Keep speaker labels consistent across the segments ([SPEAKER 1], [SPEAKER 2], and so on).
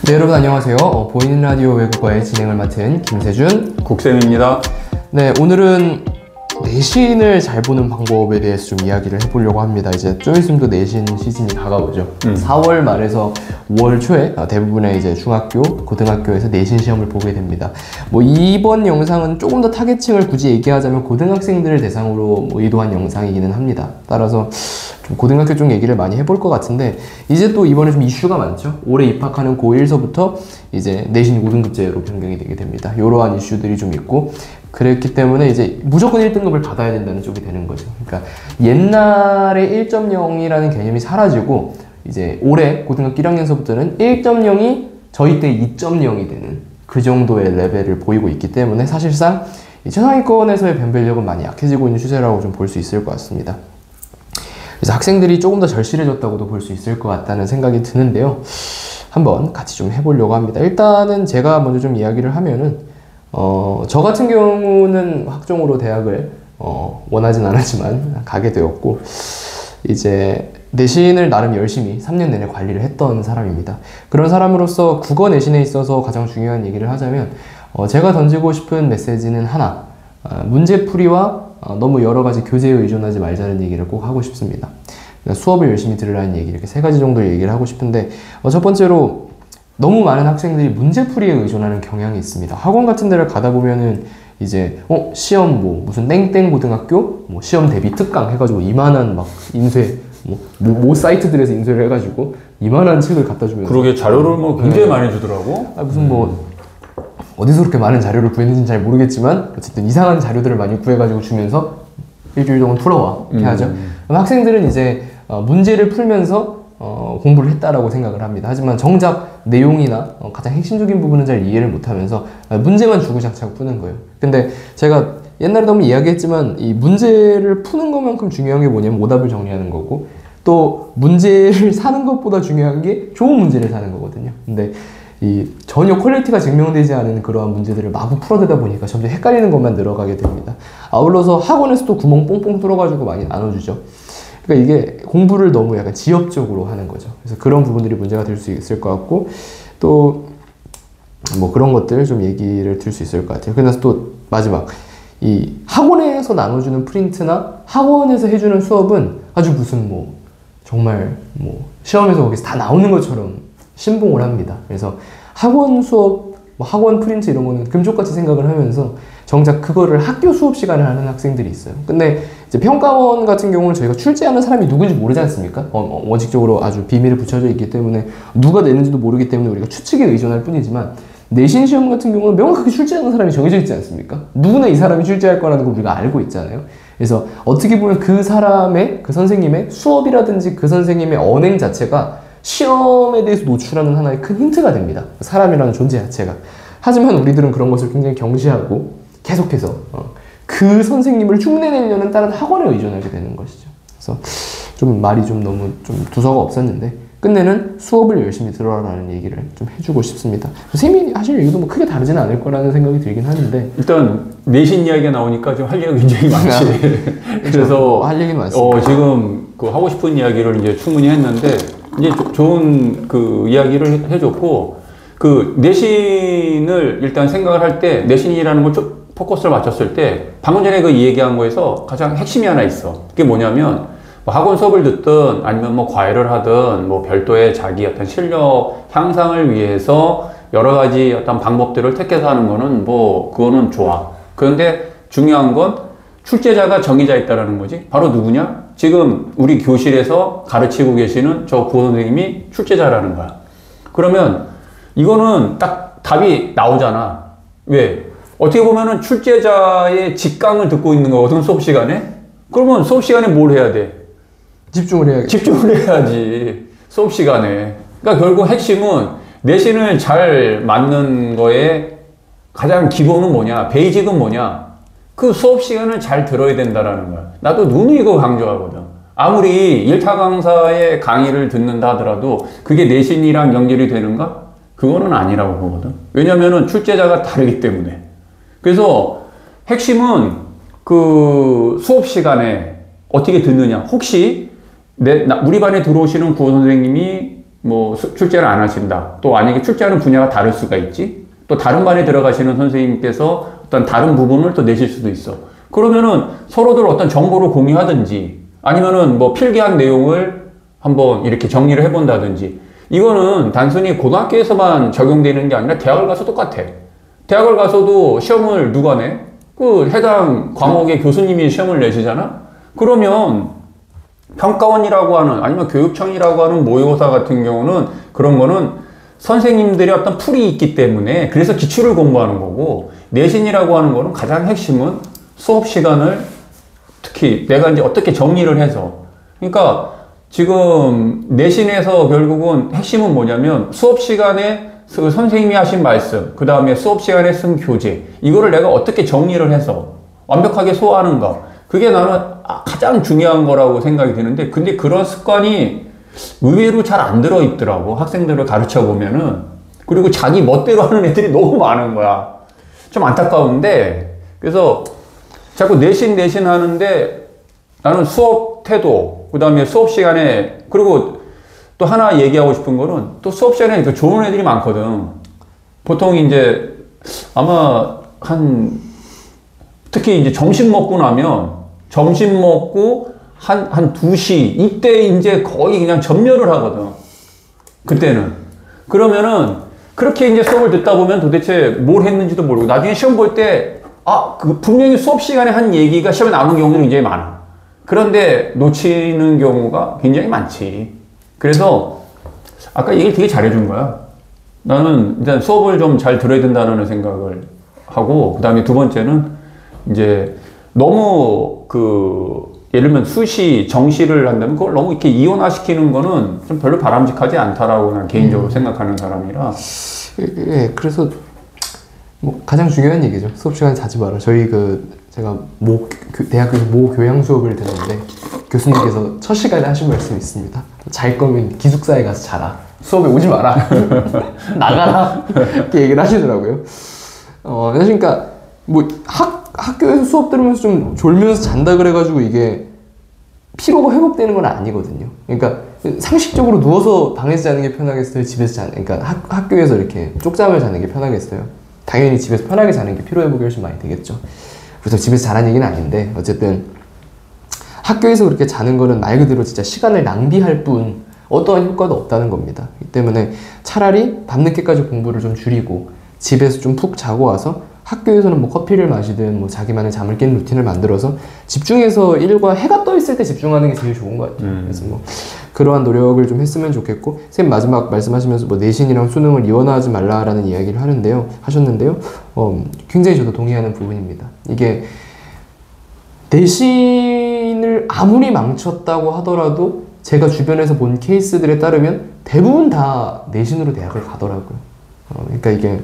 [SPEAKER 1] 네, 여러분 안녕하세요. 보이는 라디오 외국어의 진행을 맡은 김세준
[SPEAKER 2] 국쌤입니다.
[SPEAKER 1] 네, 오늘은 내신을 잘 보는 방법에 대해서 좀 이야기를 해보려고 합니다. 이제 좀 있으면 또 내신 시즌이 다가오죠. 4월 말에서 5월 초에 대부분의 이제 중학교, 고등학교에서 내신 시험을 보게 됩니다. 뭐 이번 영상은 조금 더 타겟층을 굳이 얘기하자면 고등학생들을 대상으로 의도한 영상이기는 합니다. 따라서 좀 고등학교 쪽 얘기를 많이 해볼 것 같은데, 이제 또 이번에 좀 이슈가 많죠. 올해 입학하는 고1서부터 이제 내신이 5등급제로 변경이 되게 됩니다. 이러한 이슈들이 좀 있고, 그랬기 때문에 이제 무조건 1등급을 받아야 된다는 쪽이 되는 거죠. 그러니까 옛날에 1.0이라는 개념이 사라지고 이제 올해 고등학교 1학년서부터는 1.0이 저희 때 2.0이 되는 그 정도의 레벨을 보이고 있기 때문에 사실상 최상위권에서의 변별력은 많이 약해지고 있는 추세라고 좀 볼 수 있을 것 같습니다. 그래서 학생들이 조금 더 절실해졌다고도 볼 수 있을 것 같다는 생각이 드는데요. 한번 같이 좀 해보려고 합니다. 일단은 제가 먼저 좀 이야기를 하면은 저 같은 경우는 학종으로 대학을 원하진 않았지만 가게 되었고, 이제 내신을 나름 열심히 3년 내내 관리를 했던 사람입니다. 그런 사람으로서 국어 내신에 있어서 가장 중요한 얘기를 하자면 제가 던지고 싶은 메시지는 하나, 문제풀이와 너무 여러 가지 교재에 의존하지 말자는 얘기를 꼭 하고 싶습니다. 수업을 열심히 들으라는 얘기, 이렇게 세 가지 정도 얘기를 하고 싶은데, 첫 번째로 너무 많은 학생들이 문제풀이에 의존하는 경향이 있습니다. 학원 같은 데를 가다 보면은 이제 시험 무슨 땡땡 고등학교 시험 대비 특강 해가지고 이만한 막 인쇄 모 사이트들에서 인쇄를 해가지고 이만한 책을 갖다 주면서,
[SPEAKER 2] 그러게 자료를 굉장히 많이 주더라고.
[SPEAKER 1] 무슨 어디서 그렇게 많은 자료를 구했는지는 잘 모르겠지만 어쨌든 이상한 자료들을 많이 구해가지고 주면서 일주일 동안 풀어와 이렇게 하죠. 그럼 학생들은 이제 문제를 풀면서 공부를 했다라고 생각을 합니다. 하지만 정작 내용이나 가장 핵심적인 부분은 잘 이해를 못하면서 문제만 주구장창 푸는 거예요. 근데 제가 옛날에도 한번 이야기했지만 이 문제를 푸는 것만큼 중요한 게 뭐냐면 오답을 정리하는 거고, 또 문제를 사는 것보다 중요한 게 좋은 문제를 사는 거거든요. 근데 이 전혀 퀄리티가 증명되지 않은 그러한 문제들을 마구 풀어대다 보니까 점점 헷갈리는 것만 늘어가게 됩니다. 아울러서 학원에서도 구멍 뽕뽕 뚫어가지고 많이 나눠주죠. 그러니까 이게 공부를 너무 약간 지엽적으로 하는 거죠. 그래서 그런 부분들이 문제가 될 수 있을 것 같고, 또 그런 것들 좀 얘기를 들 수 있을 것 같아요. 그래서 또 마지막, 이 학원에서 나눠주는 프린트나 학원에서 해주는 수업은 아주 무슨 정말 시험에서 거기서 다 나오는 것처럼 신봉을 합니다. 그래서 학원 수업, 학원 프린트 이런 거는 금쪽같이 생각을 하면서 정작 그거를 학교 수업 시간에 하는 학생들이 있어요. 근데 이제 평가원 같은 경우는 저희가 출제하는 사람이 누군지 모르지 않습니까? 원칙적으로 아주 비밀에 붙여져 있기 때문에 누가 내는지도 모르기 때문에 우리가 추측에 의존할 뿐이지만, 내신 시험 같은 경우는 명확하게 출제하는 사람이 정해져 있지 않습니까? 누구나 이 사람이 출제할 거라는 걸 우리가 알고 있잖아요. 그래서 어떻게 보면 그 사람의, 그 선생님의 수업이라든지 그 선생님의 언행 자체가 시험에 대해서 노출하는 하나의 큰 힌트가 됩니다. 사람이라는 존재 자체가. 하지만 우리들은 그런 것을 굉장히 경시하고 계속해서 그 선생님을 흉내내려는 다른 학원에 의존하게 되는 것이죠. 그래서 좀 말이 좀 너무 좀 두서가 없었는데, 끝내는 수업을 열심히 들어라라는 얘기를 좀 해주고 싶습니다. 선생님이 하실 얘기도 크게 다르지는 않을 거라는 생각이 들긴 하는데,
[SPEAKER 2] 일단 내신 이야기가 나오니까 지금 할 얘기가 굉장히 많지. 그래서
[SPEAKER 1] 할 얘기는 많습니다.
[SPEAKER 2] 지금 하고 싶은 이야기를 이제 충분히 했는데, 이제 좋은 이야기를 해줬고, 내신을 일단 생각을 할 때, 내신이라는 걸 좀 포커스를 맞췄을 때, 방금 전에 이 얘기한 거에서 가장 핵심이 하나 있어. 그게 뭐냐면, 학원 수업을 듣든 아니면 과외를 하든 별도의 자기 어떤 실력 향상을 위해서 여러 가지 어떤 방법들을 택해서 하는 거는 그거는 좋아. 그런데 중요한 건 출제자가 정해져 있다라는 거지. 바로 누구냐? 지금 우리 교실에서 가르치고 계시는 저 구호 선생님이 출제자라는 거야. 그러면 이거는 딱 답이 나오잖아. 왜? 어떻게 보면은 출제자의 직강을 듣고 있는 거거든, 수업 시간에. 그러면 수업 시간에 뭘 해야 돼? 집중을 해야지, 수업 시간에. 그러니까 결국 핵심은 내신을 잘 맞는 거에 가장 기본은 뭐냐, 베이직은 뭐냐, 그 수업 시간을 잘 들어야 된다라는 거야. 나도 누누이 이거 강조하거든. 아무리 일타 강사의 강의를 듣는다 하더라도 그게 내신이랑 연결이 되는가? 그거는 아니라고 보거든. 왜냐면은 출제자가 다르기 때문에. 그래서 핵심은 수업 시간에 어떻게 듣느냐. 혹시 우리 반에 들어오시는 구호 선생님이 뭐 출제를 안 하신다. 또 만약에 출제하는 분야가 다를 수가 있지. 또 다른 반에 들어가시는 선생님께서 어떤 다른 부분을 또 내실 수도 있어. 그러면은 서로들 어떤 정보를 공유하든지 아니면은 뭐 필기한 내용을 한번 이렇게 정리를 해본다든지 이거는 단순히 고등학교에서만 적용되는 게 아니라 대학을 가서 똑같아. 대학을 가서도 시험을 누가 내? 그 해당 과목의 교수님이 시험을 내시잖아? 그러면 평가원이라고 하는 아니면 교육청이라고 하는 모의고사 같은 경우는 그런 거는 선생님들의 어떤 풀이 있기 때문에 그래서 기출을 공부하는 거고 내신이라고 하는 거는 가장 핵심은 수업 시간을 특히 내가 이제 어떻게 정리를 해서 그러니까 지금 내신에서 결국은 핵심은 뭐냐면 수업 시간에 그 선생님이 하신 말씀 그 다음에 수업 시간에 쓴 교재 이거를 내가 어떻게 정리를 해서 완벽하게 소화하는가 그게 나는 가장 중요한 거라고 생각이 드는데 근데 그런 습관이 의외로 잘 안 들어있더라고 학생들을 가르쳐 보면은 그리고 자기 멋대로 하는 애들이 너무 많은 거야 좀 안타까운데 그래서 자꾸 내신 하는데 나는 수업 태도 그 다음에 수업 시간에 그리고 또 하나 얘기하고 싶은 거는 또 수업 시간에 그 좋은 애들이 많거든 보통 이제 아마 특히 이제 점심 먹고 나면 점심 먹고 한 2시 이때 이제 거의 그냥 전멸을 하거든 그때는 그러면은 그렇게 이제 수업을 듣다 보면 도대체 뭘 했는지도 모르고 나중에 시험 볼 때 그 분명히 수업 시간에 한 얘기가 시험에 나오는 경우는 굉장히 많아 그런데 놓치는 경우가 굉장히 많지 그래서 아까 얘기를 되게 잘해준 거야 나는 일단 수업을 좀 잘 들어야 된다는 생각을 하고 그 다음에 두 번째는 이제 너무 예를 들면 수시, 정시를 한다면 그걸 너무 이렇게 이원화시키는 거는 좀 별로 바람직하지 않다라고 난 개인적으로 생각하는 사람이라.
[SPEAKER 1] 예, 그래서 뭐 가장 중요한 얘기죠. 수업 시간에 자지 마라. 저희 제가 대학교에서 교양 수업을 듣는데 교수님께서 첫 시간에 하신 말씀이 있습니다. 잘 거면 기숙사에 가서 자라. 수업에 오지 마라. 나가라. 이렇게 얘기를 하시더라고요. 사실 그러니까 뭐 학교에서 수업 들으면서 좀 졸면서 잔다 그래가지고 이게 피로가 회복되는 건 아니거든요. 그러니까 상식적으로 누워서 방에서 자는 게 편하겠어요? 집에서 자는, 그러니까 학교에서 이렇게 쪽잠을 자는 게 편하겠어요? 당연히 집에서 편하게 자는 게 피로 회복이 훨씬 많이 되겠죠. 그래서 집에서 자라는 얘기는 아닌데 어쨌든 학교에서 그렇게 자는 거는 말 그대로 진짜 시간을 낭비할 뿐 어떠한 효과도 없다는 겁니다. 이 때문에 차라리 밤늦게까지 공부를 좀 줄이고 집에서 좀 푹 자고 와서 학교에서는 뭐 커피를 마시든 뭐 자기만의 잠을 깨는 루틴을 만들어서 집중해서 일과 해가 떠 있을 때 집중하는 게 제일 좋은 것 같아요. 그래서 뭐 그러한 노력을 좀 했으면 좋겠고 선생님 마지막 말씀하시면서 뭐 내신이랑 수능을 이원화하지 말라라는 이야기를 하셨는데요. 굉장히 저도 동의하는 부분입니다. 이게 내신을 아무리 망쳤다고 하더라도 제가 주변에서 본 케이스들에 따르면 대부분 다 내신으로 대학을 가더라고요. 그러니까 이게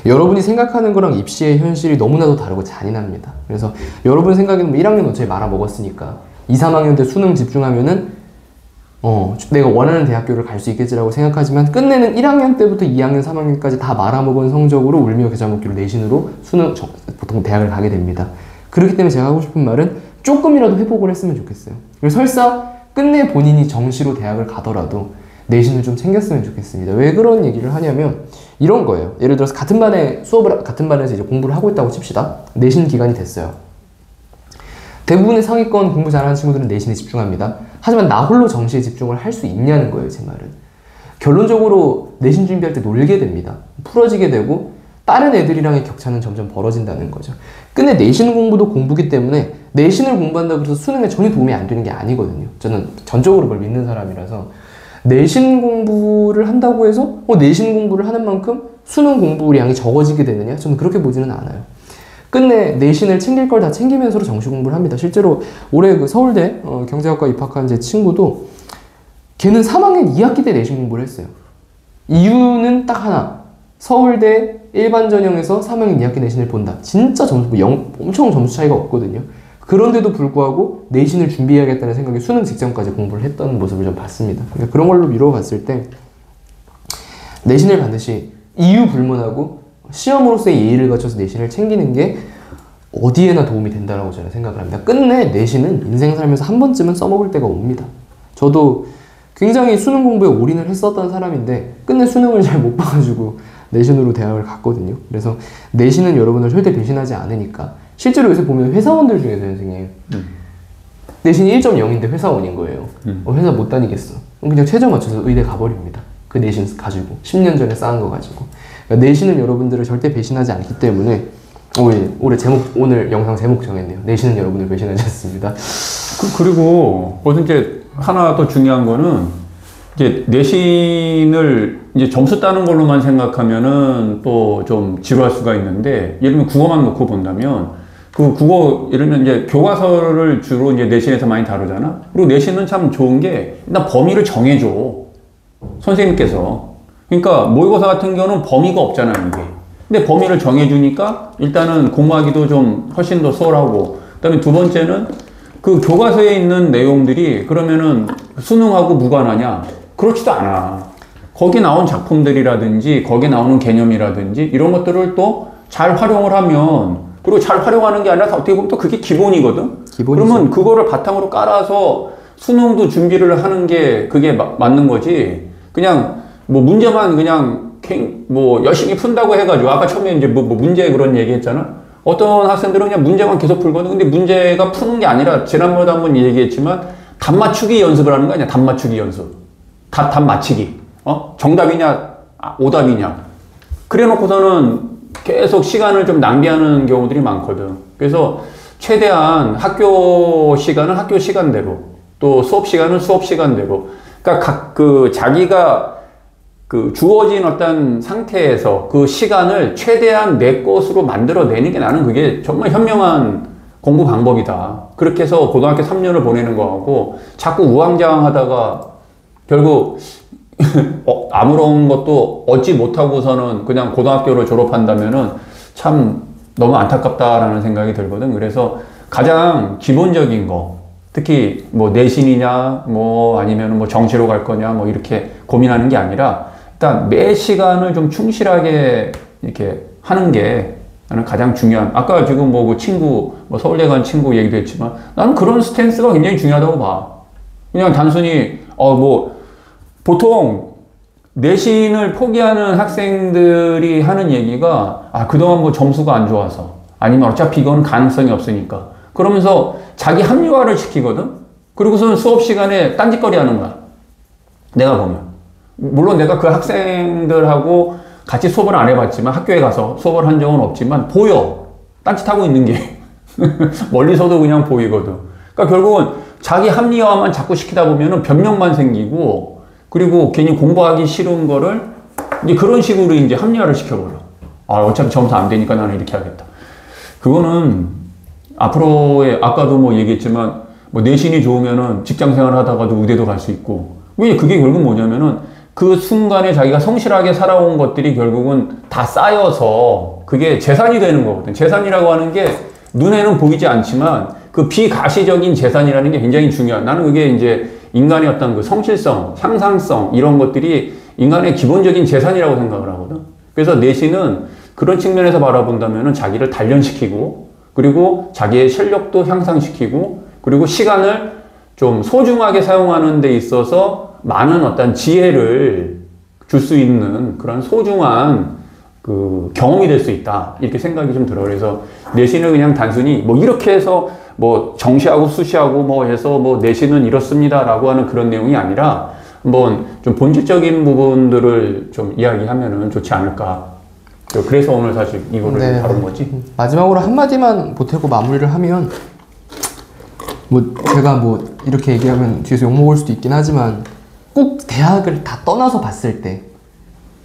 [SPEAKER 1] 여러분이 생각하는 거랑 입시의 현실이 너무나도 다르고 잔인합니다. 그래서 여러분 생각에는 뭐 1학년 어차피 말아먹었으니까 2, 3학년 때 수능 집중하면은 내가 원하는 대학교를 갈 수 있겠지라고 생각하지만 끝내는 1학년 때부터 2학년, 3학년까지 다 말아먹은 성적으로 울며 겨자 먹기로 내신으로 보통 대학을 가게 됩니다. 그렇기 때문에 제가 하고 싶은 말은 조금이라도 회복을 했으면 좋겠어요. 그리고 설사 끝내 본인이 정시로 대학을 가더라도 내신을 좀 챙겼으면 좋겠습니다. 왜 그런 얘기를 하냐면 이런 거예요. 예를 들어서 같은 반에서 이제 공부를 하고 있다고 칩시다. 내신 기간이 됐어요. 대부분의 상위권 공부 잘하는 친구들은 내신에 집중합니다. 하지만 나 홀로 정시에 집중을 할 수 있냐는 거예요, 제 말은. 결론적으로 내신 준비할 때 놀게 됩니다. 풀어지게 되고 다른 애들이랑의 격차는 점점 벌어진다는 거죠. 끝내 내신 공부도 공부기 때문에 내신을 공부한다고 해서 수능에 전혀 도움이 안 되는 게 아니거든요. 저는 전적으로 그걸 믿는 사람이라서 내신 공부를 한다고 해서 내신 공부를 하는 만큼 수능 공부량이 적어지게 되느냐? 저는 그렇게 보지는 않아요. 끝내 내신을 챙길 걸 다 챙기면서 정시 공부를 합니다. 실제로 올해 서울대 경제학과 입학한 제 친구도 걔는 3학년 2학기 때 내신 공부를 했어요. 이유는 딱 하나. 서울대 일반 전형에서 3학년 2학기 내신을 본다. 진짜 엄청 점수 차이가 없거든요. 그런데도 불구하고 내신을 준비해야겠다는 생각에 수능 직전까지 공부를 했던 모습을 좀 봤습니다. 그러니까 그런 걸로 미뤄봤을 때 내신을 반드시 이유 불문하고 시험으로서의 예의를 갖춰서 내신을 챙기는 게 어디에나 도움이 된다고 저는 생각을 합니다. 끝내 내신은 인생 살면서 한 번쯤은 써먹을 때가 옵니다. 저도 굉장히 수능 공부에 올인을 했었던 사람인데 끝내 수능을 잘 못 봐가지고 내신으로 대학을 갔거든요. 그래서 내신은 여러분을 절대 배신하지 않으니까 실제로 요새 보면 회사원들 중에서 선생님 내신이 1.0인데 회사원인 거예요. 회사 못 다니겠어. 그럼 그냥 최저 맞춰서 의대 가버립니다. 그 내신 가지고 10년 전에 쌓은 거 가지고. 그러니까 내신은 여러분들을 절대 배신하지 않기 때문에 올해 제목, 오늘 영상 제목 정했네요. 내신은 여러분을 배신하지 않습니다.
[SPEAKER 2] 그리고 무슨 이제 하나 더 중요한 거는 이제 내신을 이제 점수 따는 걸로만 생각하면은 또 좀 지루할 수가 있는데, 예를 들면 국어만 놓고 본다면 그 국어 예를 들면 이제 교과서를 주로 이제 내신에서 많이 다루잖아. 그리고 내신은 참 좋은 게 일단 범위를 정해줘, 선생님께서. 그러니까 모의고사 같은 경우는 범위가 없잖아 이게. 근데 범위를 정해주니까 일단은 공부하기도 좀 훨씬 더 수월하고, 그다음에 두 번째는 그 교과서에 있는 내용들이 그러면은 수능하고 무관하냐? 그렇지도 않아. 거기 나온 작품들이라든지 거기 나오는 개념이라든지 이런 것들을 또 잘 활용을 하면, 그리고 잘 활용하는 게 아니라 어떻게 보면 또 그게 기본이거든. 기본이죠. 그러면 그거를 바탕으로 깔아서 수능도 준비를 하는 게 그게 맞는 거지. 그냥 뭐 문제만 그냥 뭐 열심히 푼다고 해가지고, 아까 처음에 이제 뭐 문제 그런 얘기했잖아. 어떤 학생들은 그냥 문제만 계속 풀거든. 근데 문제가 푸는 게 아니라 지난번에도 한번 얘기했지만 답 맞추기 연습을 하는 거 아니야. 답 맞추기 연습. 답 맞히기. 정답이냐 오답이냐. 그래 놓고서는 계속 시간을 좀 낭비하는 경우들이 많거든. 그래서 최대한 학교 시간은 학교 시간대로, 또 수업 시간은 수업 시간대로, 그러니까 자기가 그 주어진 어떤 상태에서 그 시간을 최대한 내 것으로 만들어내는 게, 나는 그게 정말 현명한 공부 방법이다. 그렇게 해서 고등학교 3년을 보내는 거하고, 자꾸 우왕좌왕 하다가 결국 아무런 것도 얻지 못하고서는 그냥 고등학교를 졸업한다면은 참 너무 안타깝다라는 생각이 들거든. 그래서 가장 기본적인 거, 특히 뭐 내신이냐 뭐 아니면 뭐 정시로 갈 거냐 뭐 이렇게 고민하는 게 아니라, 일단 매 시간을 좀 충실하게 이렇게 하는 게 나는 가장 중요한. 아까 지금 뭐 친구, 뭐 서울대 간 친구 얘기도 했지만 나는 그런 스탠스가 굉장히 중요하다고 봐. 그냥 단순히 뭐 보통 내신을 포기하는 학생들이 하는 얘기가, 그동안 뭐 점수가 안 좋아서, 아니면 어차피 이건 가능성이 없으니까, 그러면서 자기 합리화를 시키거든. 그리고서는 수업 시간에 딴짓거리 하는 거야, 내가 보면. 물론 내가 그 학생들하고 같이 수업을 안 해봤지만, 학교에 가서 수업을 한 적은 없지만 보여, 딴짓하고 있는 게. 멀리서도 그냥 보이거든. 그러니까 결국은 자기 합리화만 자꾸 시키다 보면은 변명만 생기고, 그리고 괜히 공부하기 싫은 거를 이제 그런 식으로 이제 합리화를 시켜버려. 어차피 점수 안 되니까 나는 이렇게 하겠다. 그거는 앞으로의, 아까도 뭐 얘기했지만, 뭐 내신이 좋으면은 직장 생활 하다가도 의대도 갈 수 있고. 왜 그게 결국 뭐냐면은 그 순간에 자기가 성실하게 살아온 것들이 결국은 다 쌓여서 그게 재산이 되는 거거든. 재산이라고 하는 게 눈에는 보이지 않지만 그 비가시적인 재산이라는 게 굉장히 중요한. 나는 그게 이제 인간의 어떤 그 성실성, 향상성, 이런 것들이 인간의 기본적인 재산이라고 생각을 하거든. 그래서 내신은 그런 측면에서 바라본다면은 자기를 단련시키고, 그리고 자기의 실력도 향상시키고, 그리고 시간을 좀 소중하게 사용하는 데 있어서 많은 어떤 지혜를 줄 수 있는 그런 소중한 그 경험이 될 수 있다. 이렇게 생각이 좀 들어. 그래서 내신을 그냥 단순히 뭐 이렇게 해서 뭐 정시하고 수시하고 뭐 해서 뭐 내신은 이렇습니다라고 하는 그런 내용이 아니라, 한번 좀 본질적인 부분들을 좀 이야기하면은 좋지 않을까. 그래서 오늘 사실 이거를 다룬 거지.
[SPEAKER 1] 마지막으로 한마디만 보태고 마무리를 하면, 뭐 제가 뭐 이렇게 얘기하면 뒤에서 욕먹을 수도 있긴 하지만, 꼭 대학을 다 떠나서 봤을 때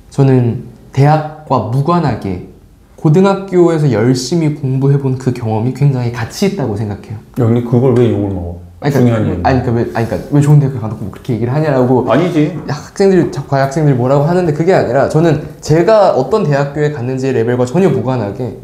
[SPEAKER 1] 저는 대학과 무관하게 고등학교에서 열심히 공부해본 그 경험이 굉장히 가치 있다고 생각해요.
[SPEAKER 2] 야, 근데 그걸 왜 욕을 먹어? 중요한 얘기.
[SPEAKER 1] 그러니까 왜 좋은 대학교 가놓고 그렇게 얘기를 하냐라고.
[SPEAKER 2] 아니지.
[SPEAKER 1] 과학생들이 뭐라고 하는데, 그게 아니라 저는 제가 어떤 대학교에 갔는지의 레벨과 전혀 무관하게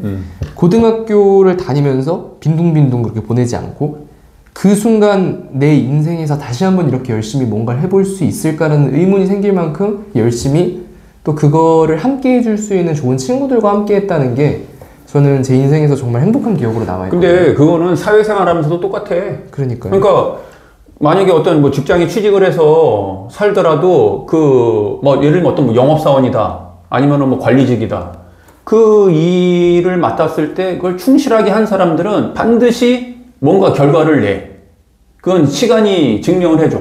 [SPEAKER 1] 고등학교를 다니면서 빈둥빈둥 그렇게 보내지 않고, 그 순간 내 인생에서 다시 한번 이렇게 열심히 뭔가를 해볼 수 있을까라는 의문이 생길 만큼 열심히, 또 그거를 함께 해줄 수 있는 좋은 친구들과 함께 했다는 게 저는 제 인생에서 정말 행복한 기억으로 남아있거든요.
[SPEAKER 2] 근데 그거는 사회생활 하면서도 똑같아.
[SPEAKER 1] 그러니까요.
[SPEAKER 2] 그러니까 만약에 어떤 뭐 직장에 취직을 해서 살더라도 그 뭐 예를 들면 어떤 뭐 영업사원이다 아니면은 뭐 관리직이다 그 일을 맡았을 때 그걸 충실하게 한 사람들은 반드시 뭔가 결과를 내. 그건 시간이 증명을 해줘.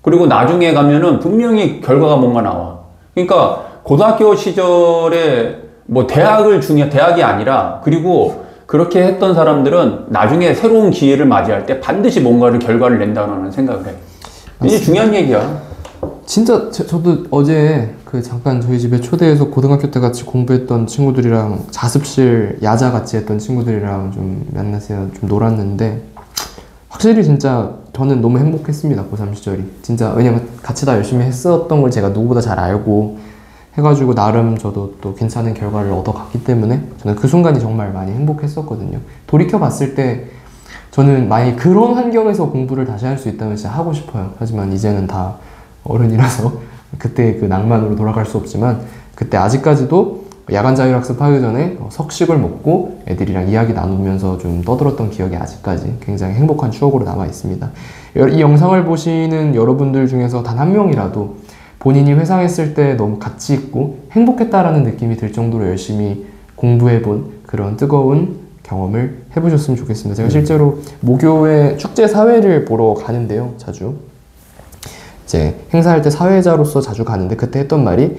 [SPEAKER 2] 그리고 나중에 가면은 분명히 결과가 뭔가 나와. 그러니까 고등학교 시절에 뭐 대학이 아니라 그리고 그렇게 했던 사람들은 나중에 새로운 기회를 맞이할 때 반드시 뭔가를 결과를 낸다는 생각을 해. 이게 중요한 얘기야.
[SPEAKER 1] 진짜 저도 어제 그 잠깐 저희 집에 초대해서 고등학교 때 같이 공부했던 친구들이랑 자습실 야자 같이 했던 친구들이랑 좀 만나서 좀 놀았는데 확실히 진짜 저는 너무 행복했습니다. 고3 시절이 진짜. 왜냐면 같이 다 열심히 했었던 걸 제가 누구보다 잘 알고 해가지고 나름 저도 또 괜찮은 결과를 얻어갔기 때문에 저는 그 순간이 정말 많이 행복했었거든요. 돌이켜봤을 때 저는 만약에 그런 환경에서 공부를 다시 할 수 있다면 진짜 하고 싶어요. 하지만 이제는 다 어른이라서 그때 그 낭만으로 돌아갈 수 없지만 그때 아직까지도 야간 자율학습 하기 전에 석식을 먹고 애들이랑 이야기 나누면서 좀 떠들었던 기억이 아직까지 굉장히 행복한 추억으로 남아 있습니다. 이 영상을 보시는 여러분들 중에서 단 한 명이라도 본인이 회상했을 때 너무 가치 있고 행복했다라는 느낌이 들 정도로 열심히 공부해본 그런 뜨거운 경험을 해보셨으면 좋겠습니다. 제가 실제로 모교의 축제 사회를 보러 가는데요, 자주. 이제 행사할 때 사회자로서 자주 가는데 그때 했던 말이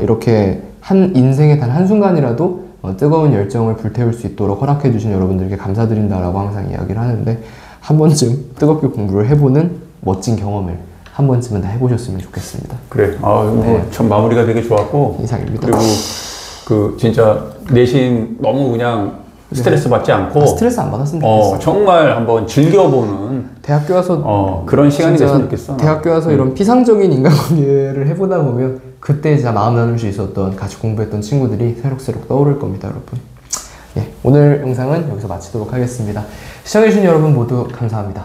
[SPEAKER 1] 이렇게 한 인생의 단 한순간이라도 뜨거운 열정을 불태울 수 있도록 허락해 주신 여러분들께 감사드린다라고 항상 이야기를 하는데 한 번쯤 뜨겁게 공부를 해보는 멋진 경험을 한 번쯤은 다 해보셨으면 좋겠습니다.
[SPEAKER 2] 그래. 네. 참 마무리가 되게 좋았고
[SPEAKER 1] 이상입니다.
[SPEAKER 2] 그리고 그 진짜 내신 너무 그냥 스트레스 받지 않고
[SPEAKER 1] 스트레스 안 받았으면 좋겠어요.
[SPEAKER 2] 정말 한번 즐겨보는
[SPEAKER 1] 대학교 와서
[SPEAKER 2] 그런 시간이 됐으면 좋겠어.
[SPEAKER 1] 대학교 와서 이런 피상적인 인간관계를 해보다 보면 그때 진짜 마음 나눌 수 있었던 같이 공부했던 친구들이 새록새록 떠오를 겁니다, 여러분. 예, 오늘 영상은 여기서 마치도록 하겠습니다. 시청해주신 여러분 모두 감사합니다.